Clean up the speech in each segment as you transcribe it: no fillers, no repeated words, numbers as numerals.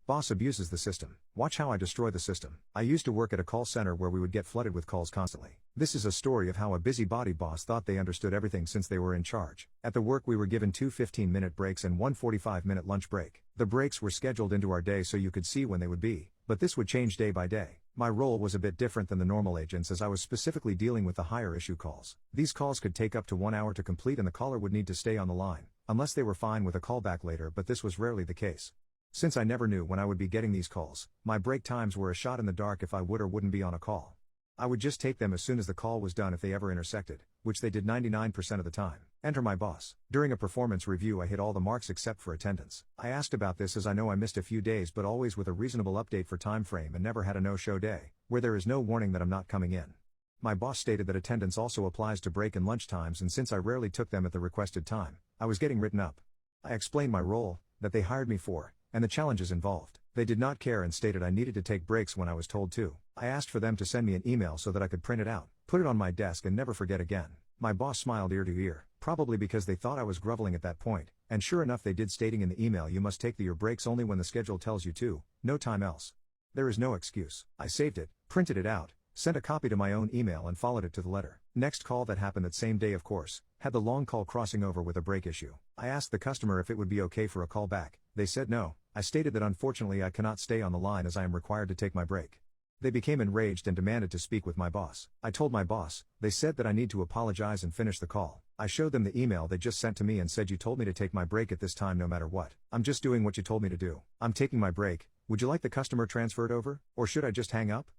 Boss abuses the system. Watch how I destroy the system. I used to work at a call center where we would get flooded with calls constantly. This is a story of how a busybody boss thought they understood everything since they were in charge. At the work we were given two 15-minute breaks and one 45-minute lunch break. The breaks were scheduled into our day so you could see when they would be, but this would change day by day. My role was a bit different than the normal agents as I was specifically dealing with the higher issue calls. These calls could take up to 1 hour to complete and the caller would need to stay on the line, unless they were fine with a callback later, but this was rarely the case. Since I never knew when I would be getting these calls, my break times were a shot in the dark if I would or wouldn't be on a call. I would just take them as soon as the call was done if they ever intersected, which they did 99% of the time. Enter my boss. During a performance review I hit all the marks except for attendance. I asked about this as I know I missed a few days but always with a reasonable update for time frame and never had a no-show day, where there is no warning that I'm not coming in. My boss stated that attendance also applies to break and lunch times, and since I rarely took them at the requested time, I was getting written up. I explained my role, that they hired me for, and the challenges involved. They did not care and stated I needed to take breaks when I was told to. I asked for them to send me an email so that I could print it out, put it on my desk and never forget again. My boss smiled ear to ear, probably because they thought I was groveling at that point, and sure enough they did, stating in the email you must take your breaks only when the schedule tells you to, no time else. There is no excuse. I saved it, printed it out, sent a copy to my own email and followed it to the letter. Next call that happened that same day of course, had the long call crossing over with a break issue. I asked the customer if it would be okay for a call back. They said no. I stated that unfortunately I cannot stay on the line as I am required to take my break. They became enraged and demanded to speak with my boss. I told my boss. They said that I need to apologize and finish the call. I showed them the email they just sent to me and said you told me to take my break at this time no matter what. I'm just doing what you told me to do. I'm taking my break. Would you like the customer transferred over, or should I just hang up?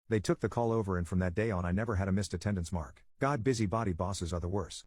They took the call over and from that day on I never had a missed attendance mark. God, busybody bosses are the worst.